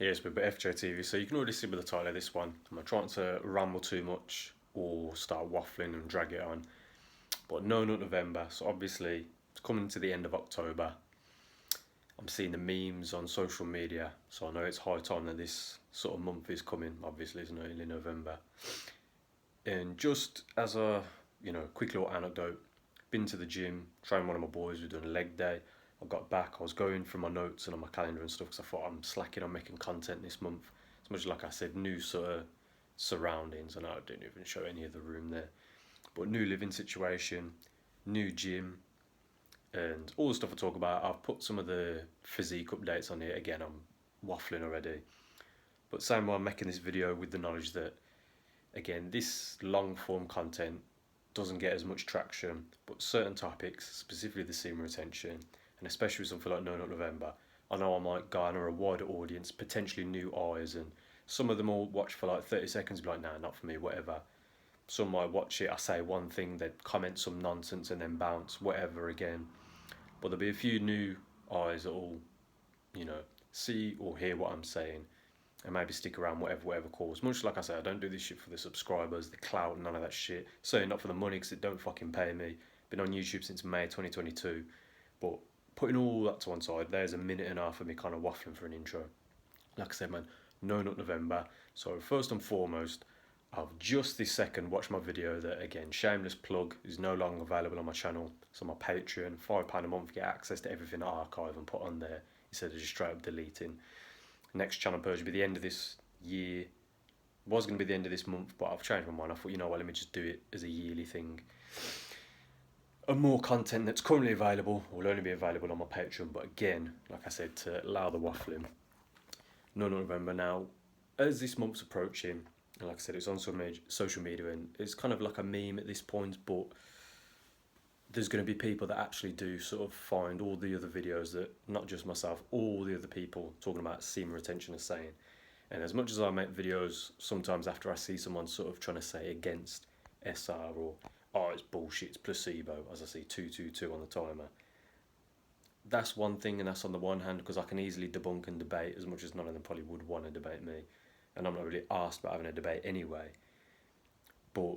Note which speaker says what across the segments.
Speaker 1: Yes, but FJTV, so you can already see by the title of this one, I'm not trying to ramble too much or start waffling and drag it on. But no, not November, so obviously it's coming to the end of October. I'm seeing the memes on social media, so I know it's high time that this sort of month is coming. Obviously, it's not only November. And just as a quick little anecdote, been to the gym, trained one of my boys. We're doing a leg day. I got back. I was going through my notes and on my calendar and stuff because I thought I'm slacking on making content this month. As much as, like I said, new sort of surroundings. I know I didn't even show any of the room there, but new living situation, new gym, and all the stuff I talk about. I've put some of the physique updates on here. Again, I'm waffling already, but same way I'm making this video with the knowledge that, again, this long form content doesn't get as much traction, but certain topics, specifically the semen retention, and especially with something like No Nut November, I know I might garner a wider audience, potentially new eyes, and some of them will watch for like 30 seconds, be like, nah, not for me, whatever. Some might watch it, I say one thing, they comment some nonsense and then bounce, whatever again. But there'll be a few new eyes that will, see or hear what I'm saying and maybe stick around whatever cause. Much like I say, I don't do this shit for the subscribers, the clout, none of that shit. Certainly not for the money because it don't fucking pay me. Been on YouTube since May 2022. But putting all that to one side, there's a minute and a half of me kind of waffling for an intro. Like I said, man, No Nut November. So first and foremost, I've just this second watched my video that, again, shameless plug, is no longer available on my channel. So my Patreon, £5 a month, get access to everything I archive and put on there instead of just straight up deleting. Next channel purge will be the end of this year. It was going to be the end of this month, but I've changed my mind. I thought, you know what, let me just do it as a yearly thing. And more content that's currently available will only be available on my Patreon. But again, like I said, to allow the waffling. No November now. As this month's approaching, and like I said, it's on social media and it's kind of like a meme at this point, but there's going to be people that actually do sort of find all the other videos that, not just myself, all the other people talking about semen retention are saying. And as much as I make videos sometimes after I see someone sort of trying to say against SR or, oh, it's bullshit, it's placebo, as I see 222 on the timer, that's one thing, and that's on the one hand because I can easily debunk and debate as much as none of them probably would want to debate me. And I'm not really asked about having a debate anyway. But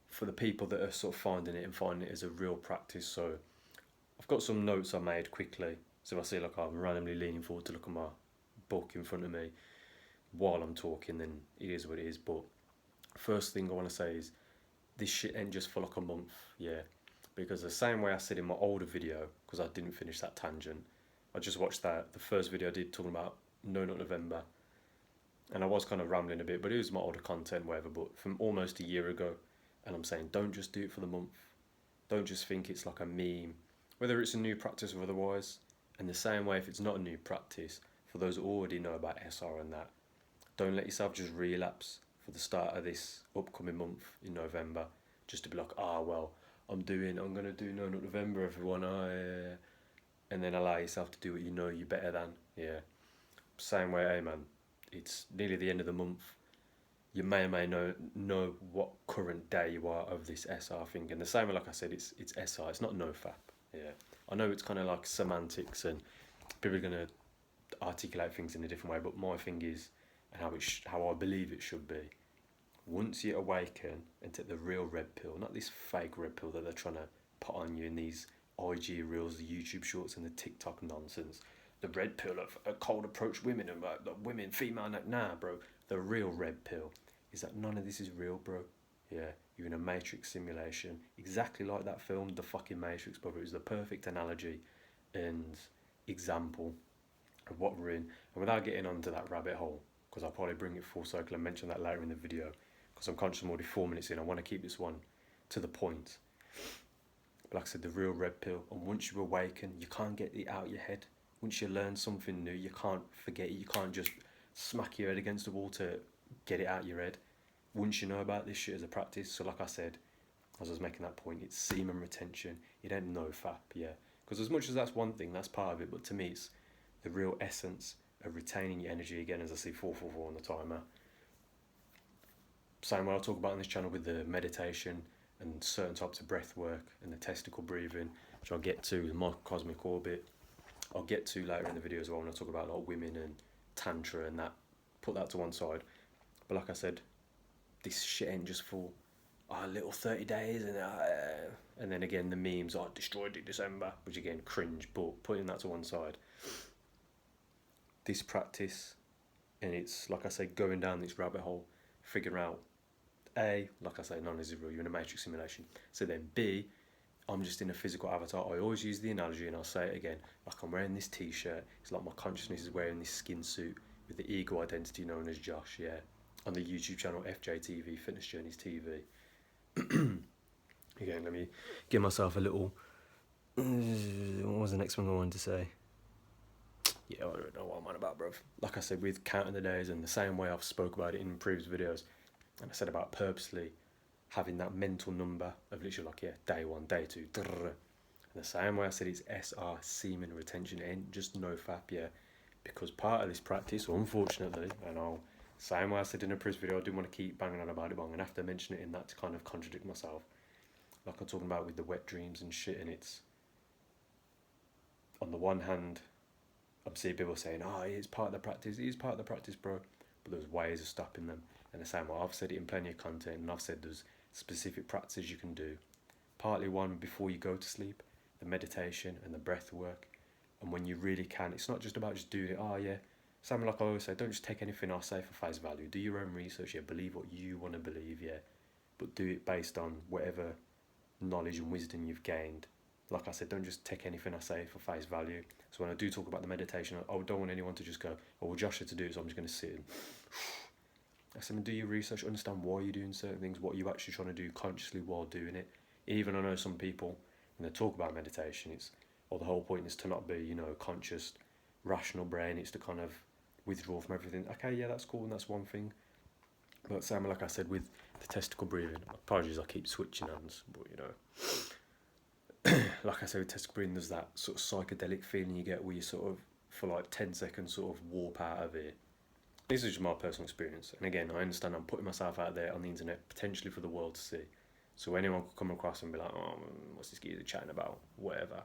Speaker 1: for the people that are sort of finding it and finding it as a real practice, so I've got some notes I made quickly. So if I see like I'm randomly leaning forward to look at my book in front of me while I'm talking, then it is what it is. But first thing I want to say is this shit ain't just for like a month, yeah. Because the same way I said in my older video, because I didn't finish that tangent, I just watched that, the first video I did talking about No Nut November, and I was kind of rambling a bit, but it was my older content, whatever, but from almost a year ago. And I'm saying, don't just do it for the month. Don't just think it's like a meme, whether it's a new practice or otherwise. And the same way, if it's not a new practice, for those who already know about SR and that, don't let yourself just relapse for the start of this upcoming month in November, just to be like, well, I'm going to do No Nut November, everyone. And then allow yourself to do what you know you're better than. Yeah. Same way, hey man, it's nearly the end of the month. You may or may know what current day you are of this SR thing. And the same way, like I said, it's SR, it's not NoFap. Yeah. I know it's kind of like semantics and people are going to articulate things in a different way, but my thing is, and how I believe it should be, once you awaken and take the real red pill, not this fake red pill that they're trying to put on you in these IG reels, the YouTube shorts and the TikTok nonsense, the red pill of a cold approach women and women, female, nah bro, the real red pill is that none of this is real, bro. Yeah, you're in a Matrix simulation, exactly like that film, The fucking Matrix, brother. It was the perfect analogy and example of what we're in. And without getting onto that rabbit hole, because I'll probably bring it full circle and mention that later in the video, because I'm conscious I'm already 4 minutes in, I want to keep this one to the point. But like I said, the real red pill, and once you awaken, you can't get it out of your head. Once you learn something new, you can't forget it. You can't just smack your head against the wall to get it out of your head. Once you know about this shit as a practice, so like I said, as I was making that point, it's semen retention. It ain't NoFap, yeah. Because as much as that's one thing, that's part of it, but to me it's the real essence of retaining your energy, again, as I see 444 on the timer. Same way I'll talk about on this channel with the meditation and certain types of breath work and the testicle breathing, which I'll get to with my cosmic orbit. I'll get to later in the video as well when I talk about like women and tantra and that put that to one side. But like I said, this shit ain't just for a little 30 days and then again the memes are destroyed in December, which again cringe, but putting that to one side, this practice, and it's like I say, going down this rabbit hole, figuring out like I say, none is real, you're in a matrix simulation. So then B, I'm just in a physical avatar. I always use the analogy, and I'll say it again, like I'm wearing this t-shirt, it's like my consciousness is wearing this skin suit with the ego identity known as Josh, yeah, on the YouTube channel FJTV, Fitness Journeys TV. Again, let me give myself a little, what was the next one I wanted to say? Yeah, I don't know what I'm on about, bruv. Like I said, with counting the days, and the same way I've spoke about it in previous videos, and I said about purposely having that mental number of literally like, yeah, day 1, day 2, and the same way I said it's SR, semen retention, ain't just no fap, yeah, because part of this practice, unfortunately, and same way I said in a previous video, I didn't want to keep banging on about it, but I'm going to have to mention it in that to kind of contradict myself, like I'm talking about with the wet dreams and shit, and it's, on the one hand, I'm seeing people saying, it's part of the practice, it is part of the practice, bro, but there's ways of stopping them. And the same way, I've said it in plenty of content, and I've said there's specific practices you can do. Partly one before you go to sleep, the meditation and the breath work. And when you really can, it's not just about just doing it, something like I always say, don't just take anything I say for face value. Do your own research, believe what you want to believe, but do it based on whatever knowledge and wisdom you've gained. Like I said, don't just take anything I say for face value. So when I do talk about the meditation, I don't want anyone to just go, well, Josh had to do it, so I'm just going to sit and I said, do your research, understand why you're doing certain things, what you're actually trying to do consciously while doing it. Even I know some people, when they talk about meditation, the whole point is to not be, conscious, rational brain. It's to kind of withdraw from everything. Okay, yeah, that's cool, and that's one thing. But same, like I said, with the testicle breathing, apologies, I keep switching hands, but like I said, with testicle breathing, there's that sort of psychedelic feeling you get where you sort of, for like 10 seconds, sort of warp out of it. This is just my personal experience, and again, I understand I'm putting myself out there on the internet, potentially for the world to see. So anyone could come across and be like, what's this geezer chatting about, whatever.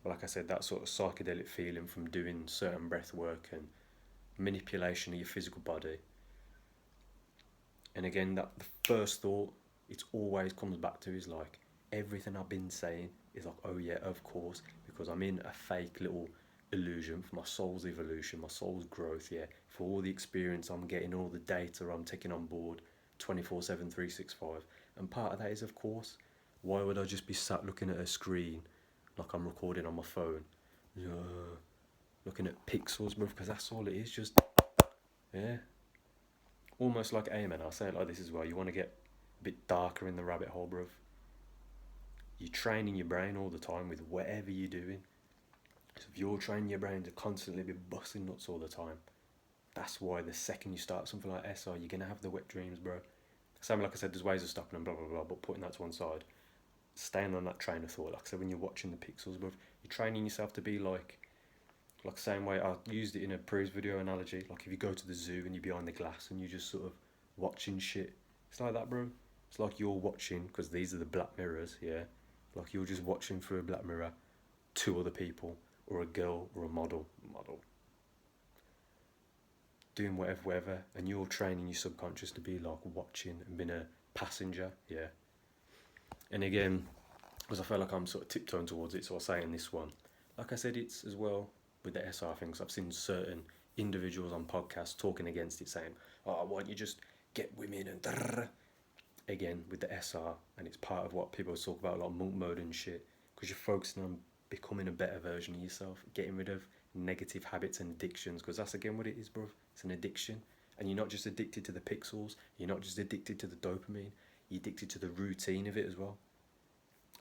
Speaker 1: But like I said, that sort of psychedelic feeling from doing certain breath work and manipulation of your physical body. And again, that the first thought, it always comes back to is like, everything I've been saying is like, oh yeah, of course, because I'm in a fake little illusion for my soul's evolution, my soul's growth, for all the experience I'm getting, all the data I'm taking on board 24/7, 365. And part of that is, of course, why would I just be sat looking at a screen like I'm recording on my phone, looking at pixels, bruv, because that's all it is, just, almost like Amen. I'll say it like this as well, you want to get a bit darker in the rabbit hole, bruv. You're training your brain all the time with whatever you're doing. So if you're training your brain to constantly be busting nuts all the time, that's why the second you start something like SR, you're going to have the wet dreams, bro. Same like I said, there's ways of stopping them, blah, blah, blah, but putting that to one side, staying on that train of thought, like I said, when you're watching the pixels, bro, you're training yourself to be like the same way I used it in a previous video analogy, like if you go to the zoo and you're behind the glass and you're just sort of watching shit, it's like that, bro. It's like you're watching, because these are the black mirrors, like you're just watching through a black mirror two other people, or a girl, or a model, doing whatever, and you're training your subconscious to be like watching and being a passenger, And again, because I feel like I'm sort of tiptoeing towards it, so I'll say in this one, like I said, it's as well with the SR things, I've seen certain individuals on podcasts talking against it, saying, why don't you just get women and again, with the SR, and it's part of what people talk about, like monk mode and shit, because you're focusing on becoming a better version of yourself, getting rid of negative habits and addictions, because that's again what it is, bro. It's an addiction, and you're not just addicted to the pixels, you're not just addicted to the dopamine, you're addicted to the routine of it as well.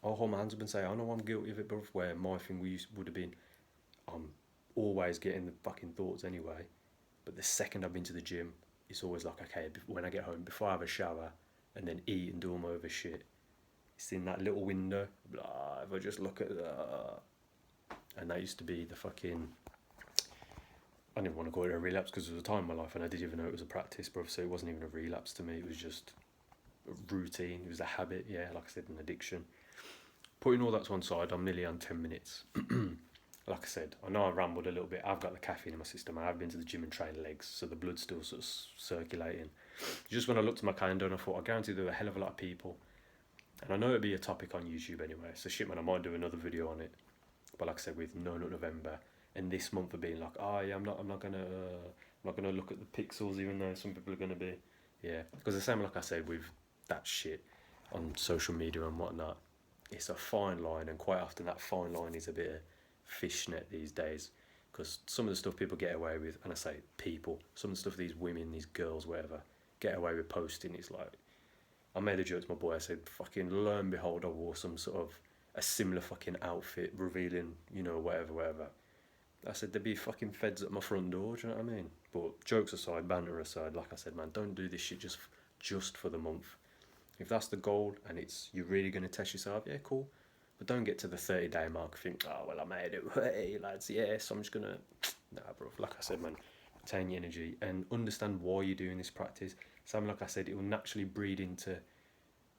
Speaker 1: I'll hold my hands up and say, I know I'm guilty of it, bro, where my thing would have been, I'm always getting the fucking thoughts anyway, but the second I've been to the gym, it's always like, okay, when I get home, before I have a shower, and then eat and do all my other shit, it's in that little window, blah, if I just look at that, and that used to be the fucking, I didn't want to call it a relapse, because there was a time in my life and I didn't even know it was a practice, bro, so it wasn't even a relapse to me, it was just a routine, it was a habit, like I said, an addiction. Putting all that to one side, I'm nearly on 10 minutes, like I said, I know I rambled a little bit. I've got the caffeine in my system. I have been to the gym and trained legs, so the blood's still sort of circulating. Just when I looked at my calendar and I thought, I guarantee there were a hell of a lot of people. And I know it'd be a topic on YouTube anyway, so shit man, I might do another video on it. But like I said, with No Nut November and this month of being like, oh yeah, I'm not gonna look at the pixels, even though some people are gonna be, yeah. Because the same like I said with that shit on social media and whatnot, it's a fine line, and quite often that fine line is a bit of fishnet these days. Because some of the stuff people get away with, and I say people, some of the stuff these women, these girls, whatever, get away with posting is like, I made a joke to my boy, I said, fucking lo and behold, I wore some sort of a similar fucking outfit revealing, you know, whatever. I said, there'd be fucking feds at my front door, do you know what I mean? But jokes aside, banter aside, like I said, man, don't do this shit just for the month. If that's the goal and it's you're really going to test yourself, yeah, cool. But don't get to the 30-day mark and think, oh, well, I made it. Hey, lads, yes, I'm just going to... Nah, bro, like I said, man, retain your energy and understand why you're doing this practice. Same like I said, it will naturally breed into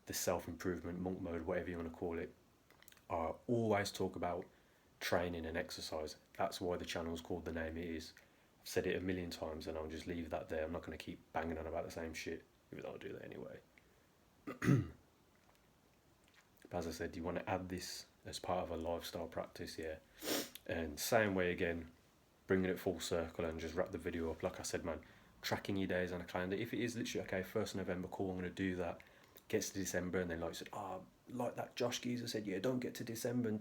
Speaker 1: the self-improvement, monk mode, whatever you want to call it. I always talk about training and exercise. That's why the channel's called the name it is. I've said it a million times and I'll just leave that there. I'm not going to keep banging on about the same shit, even though I'll do that anyway. But as I said, you want to add this as part of a lifestyle practice, yeah. And same way again, bringing it full circle and just wrap the video up. Like I said, man, tracking your days on a calendar. If it is literally, okay, 1st November, cool, I'm going to do that. Gets to December and then like I said, like that Josh geezer said, yeah, don't get to December and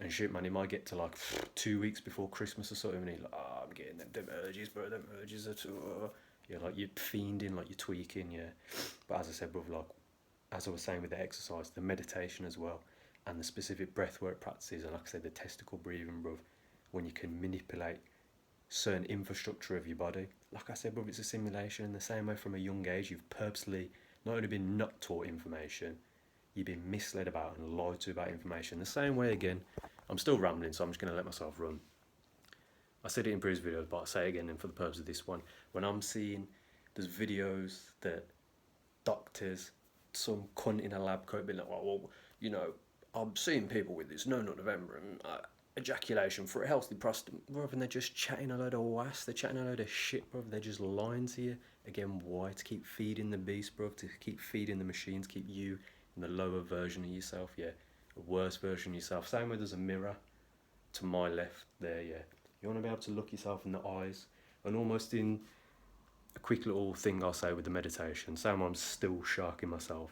Speaker 1: shit, man, he might get to like 2 weeks before Christmas or something and he's like, I'm getting them urges, bro, them urges are too... You're like, you're fiending, like you're tweaking, yeah. But as I said, bro, like, as I was saying with the exercise, the meditation as well, and the specific breathwork practices, and like I said, the testicle breathing, bro, when you can manipulate certain infrastructure of your body. Like I said, bro, it's a simulation. In the same way from a young age, you've purposely not only been not taught information, you've been misled about and lied to about information. The same way again, I'm still rambling, so I'm just going to let myself run. I said it in previous videos, but I'll say it again, and for the purpose of this one, when I'm seeing there's videos that doctors, some cunt in a lab coat being like, well, you know, I'm seeing people with this No Nut November and ejaculation for a healthy prostate, brother, and they're just chatting a load of wass, they're chatting a load of shit, brother, they're just lying to you. Again, why? To keep feeding the beast, brother, to keep feeding the machines, keep you in the lower version of yourself, yeah, a worse version of yourself. Same way there's a mirror to my left there, yeah. You want to be able to look yourself in the eyes, and almost in a quick little thing I'll say with the meditation, same I'm still sharking myself.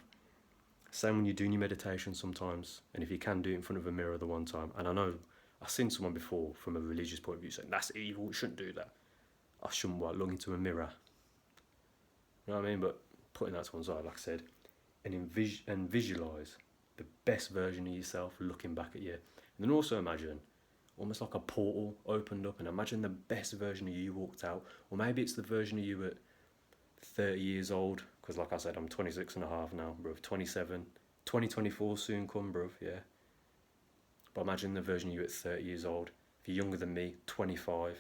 Speaker 1: Same when you're doing your meditation sometimes, and if you can do it in front of a mirror the one time, and I know I've seen someone before from a religious point of view saying, that's evil, you shouldn't do that. I shouldn't look into a mirror. You know what I mean? But putting that to one side, like I said, and visualise the best version of yourself looking back at you. And then also imagine almost like a portal opened up, and imagine the best version of you walked out, or maybe it's the version of you at 30 years old, because like I said, I'm 26 and a half now, bruv, 27, 2024 soon come, bruv, yeah. But imagine the version of you at 30 years old. If you're younger than me, 25.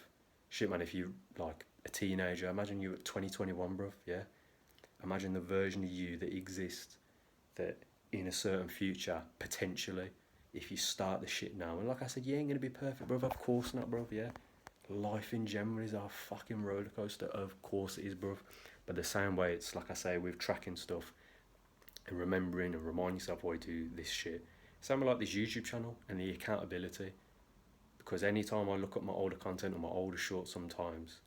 Speaker 1: Shit, man, if you're like a teenager, imagine you at 2021, bruv, yeah. Imagine the version of you that exists, that in a certain future, potentially, if you start the shit now, and like I said, you ain't gonna be perfect, bruv, of course not, bruv, yeah. Life in general is a fucking roller coaster, of course it is, bruv. But the same way, it's like I say, with tracking stuff and remembering and reminding yourself why you do this shit. Same like this YouTube channel and the accountability. Because anytime I look at my older content or my older shorts sometimes,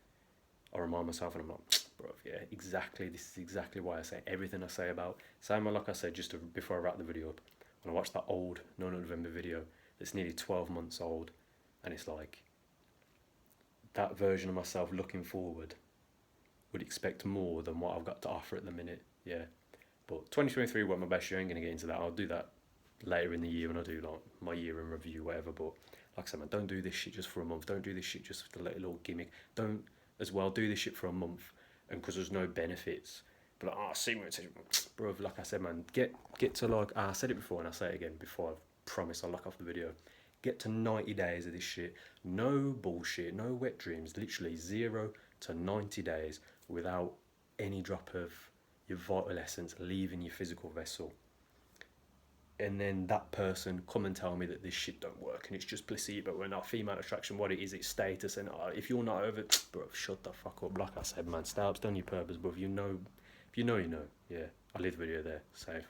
Speaker 1: I remind myself and I'm like, bro, yeah, exactly, this is exactly why I say everything I say about. Same like I said, before I wrap the video up, when I watched that old No November video that's nearly 12 months old, and it's like, that version of myself looking forward would expect more than what I've got to offer at the minute, yeah. But 2023 went my best year, I ain't going to get into that. I'll do that later in the year when I do like my year in review, whatever. But like I said, man, don't do this shit just for a month. Don't do this shit just for the little gimmick. Don't as well do this shit for a month, and because there's no benefits. But like, Semen, bro, like I said, man, get to like, I said it before and I'll say it again before I promise I'll lock off the video. Get to 90 days of this shit. No bullshit, no wet dreams, literally 0 to 90 days without any drop of your vital essence leaving your physical vessel. and then that person come and tell me that this shit don't work and it's just placebo and our female attraction, what it is, it's status, and if you're not over, bro, shut the fuck up. Like I said, man, stay up, done your purpose, but if you know, you know. Yeah, I'll leave the video there. Safe.